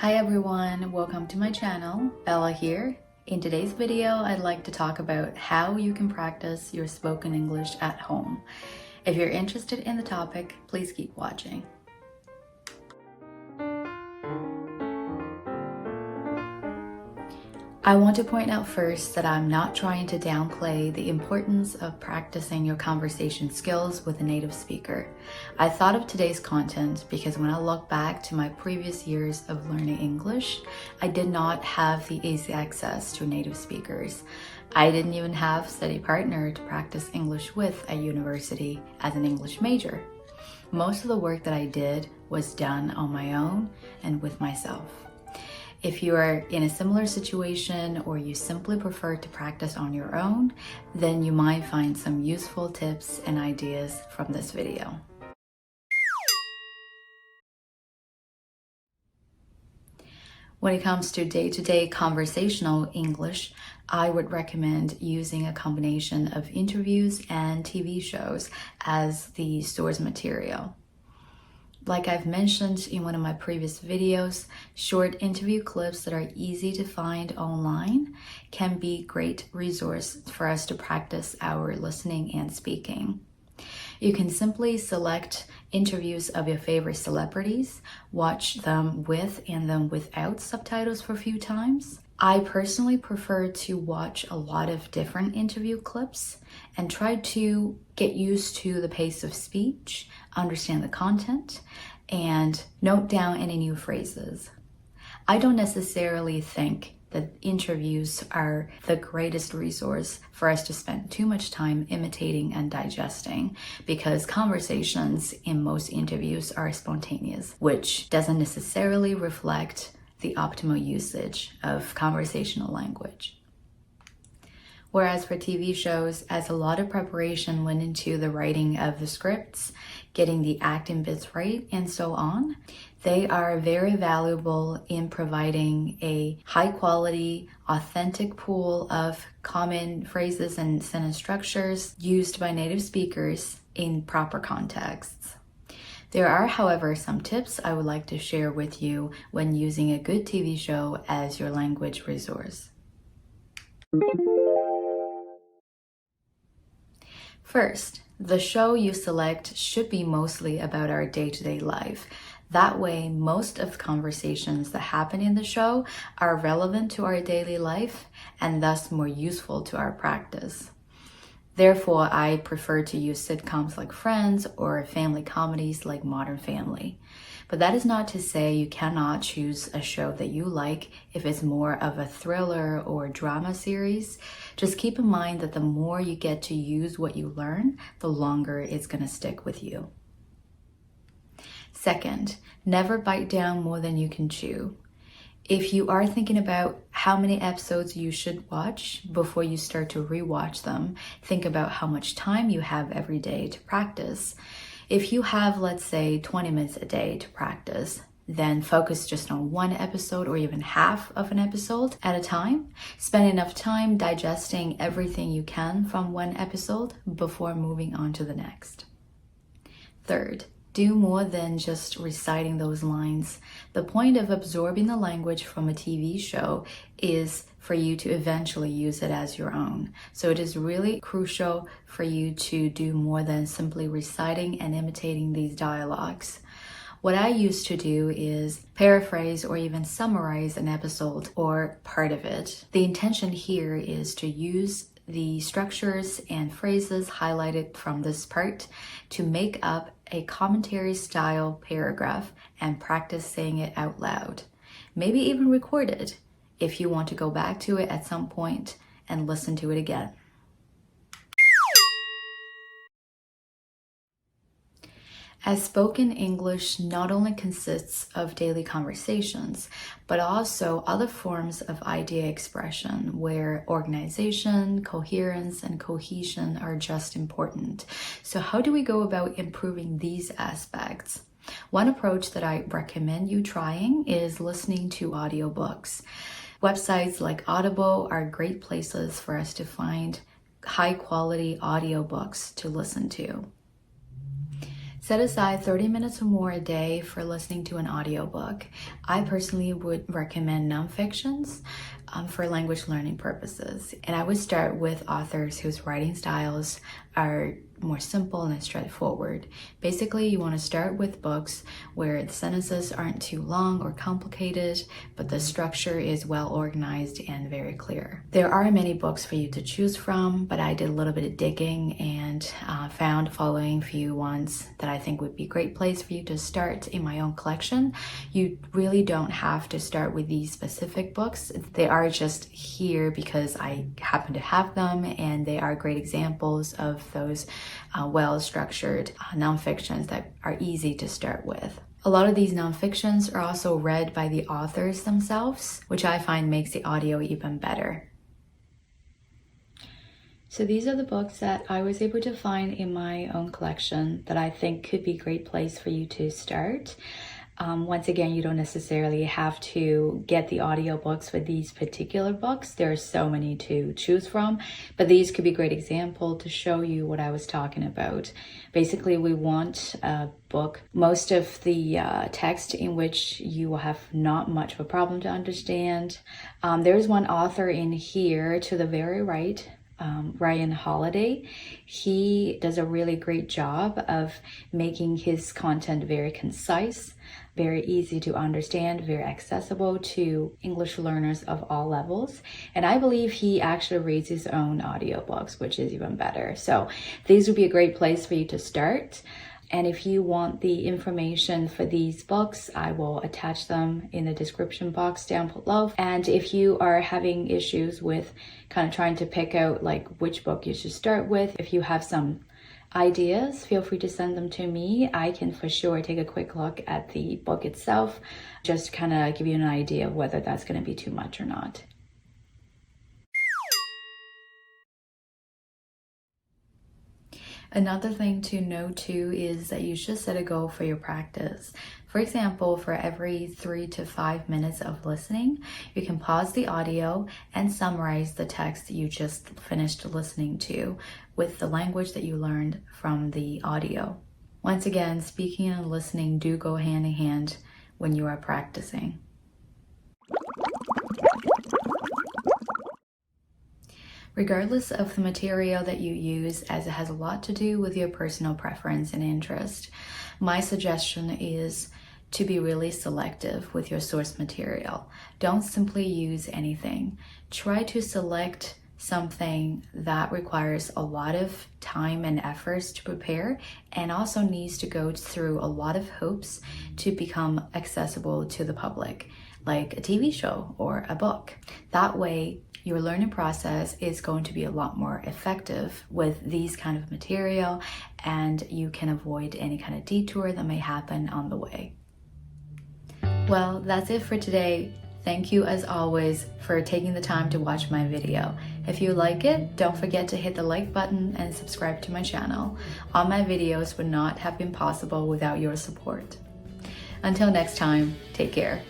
Hi everyone, welcome to my channel. Bella here. In today's video, I'd like to talk about how you can practice your spoken English at home. If you're interested in the topic, please keep watching. I want to point out first that I'm not trying to downplay the importance of practicing your conversation skills with a native speaker. I thought of today's content because when I look back to my previous years of learning English, I did not have the easy access to native speakers. I didn't even have a study partner to practice English with at university as an English major. Most of the work that I did was done on my own and with myself. If you are in a similar situation or you simply prefer to practice on your own, then you might find some useful tips and ideas from this video. When it comes to day-to-day conversational English, I would recommend using a combination of interviews and TV shows as the source material. Like I've mentioned in one of my previous videos, short interview clips that are easy to find online can be a great resource for us to practice our listening and speaking. You can simply select interviews of your favorite celebrities, watch them with and then without subtitles for a few times. I personally prefer to watch a lot of different interview clips and try to get used to the pace of speech, understand the content, and note down any new phrases. I don't necessarily think that interviews are the greatest resource for us to spend too much time imitating and digesting, because conversations in most interviews are spontaneous, which doesn't necessarily reflect the optimal usage of conversational language. Whereas for TV shows, as a lot of preparation went into the writing of the scripts, getting the acting bits right, and so on, they are very valuable in providing a high quality, authentic pool of common phrases and sentence structures used by native speakers in proper contexts. There are, however, some tips I would like to share with you when using a good TV show as your language resource. First, the show you select should be mostly about our day-to-day life. That way, most of the conversations that happen in the show are relevant to our daily life and thus more useful to our practice. Therefore, I prefer to use sitcoms like Friends or family comedies like Modern Family. But that is not to say you cannot choose a show that you like if it's more of a thriller or drama series. Just keep in mind that the more you get to use what you learn, the longer it's going to stick with you. Second, never bite down more than you can chew. If you are thinking about how many episodes you should watch before you start to rewatch them, think about how much time you have every day to practice. If you have, let's say, 20 minutes a day to practice, then focus just on one episode or even half of an episode at a time. Spend enough time digesting everything you can from one episode before moving on to the next. Third, do more than just reciting those lines. The point of absorbing the language from a TV show is for you to eventually use it as your own. So it is really crucial for you to do more than simply reciting and imitating these dialogues. What I used to do is paraphrase or even summarize an episode or part of it. The intention here is to use the structures and phrases highlighted from this part to make up a commentary style paragraph and practice saying it out loud. Maybe even record it if you want to go back to it at some point and listen to it again. As spoken English not only consists of daily conversations, but also other forms of idea expression where organization, coherence, and cohesion are just important. So how do we go about improving these aspects? One approach that I recommend you trying is listening to audiobooks. Websites like Audible are great places for us to find high quality audiobooks to listen to. Set aside 30 minutes or more a day for listening to an audiobook. I personally would recommend nonfictions for language learning purposes. And I would start with authors whose writing styles are more simple and straightforward. Basically, you want to start with books where the sentences aren't too long or complicated, but the structure is well organized and very clear. There are many books for you to choose from, but I did a little bit of digging and found the following few ones that I think would be a great place for you to start in my own collection. You really don't have to start with these specific books. They are just here because I happen to have them, and they are great examples of those well-structured nonfictions that are easy to start with. A lot of these nonfictions are also read by the authors themselves, which I find makes the audio even better. So these are the books that I was able to find in my own collection that I think could be a great place for you to start. Once again, you don't necessarily have to get the audiobooks for these particular books. There are so many to choose from, but these could be a great example to show you what I was talking about. Basically, we want a book, most of the text in which you will have not much of a problem to understand. There's one author in here to the very right, Ryan Holiday. He does a really great job of making his content very concise, very easy to understand, very accessible to English learners of all levels. And I believe he actually reads his own audiobooks, which is even better. So these would be a great place for you to start. And if you want the information for these books, I will attach them in the description box down below. And if you are having issues with kind of trying to pick out like which book you should start with, if you have some ideas, feel free to send them to me. I can for sure take a quick look at the book itself, just kind of give you an idea of whether that's going to be too much or not. Another thing to note too is that you should set a goal for your practice. For example, for every 3 to 5 minutes of listening, you can pause the audio and summarize the text you just finished listening to with the language that you learned from the audio. Once again, speaking and listening do go hand in hand when you are practicing. Regardless of the material that you use, as it has a lot to do with your personal preference and interest, my suggestion is to be really selective with your source material. Don't simply use anything. Try to select something that requires a lot of time and efforts to prepare and also needs to go through a lot of hoops to become accessible to the public, like a TV show or a book. That way, your learning process is going to be a lot more effective with these kind of material, and you can avoid any kind of detour that may happen on the way. Well, that's it for today. Thank you as always for taking the time to watch my video. If you like it, don't forget to hit the like button and subscribe to my channel. All my videos would not have been possible without your support. Until next time, take care.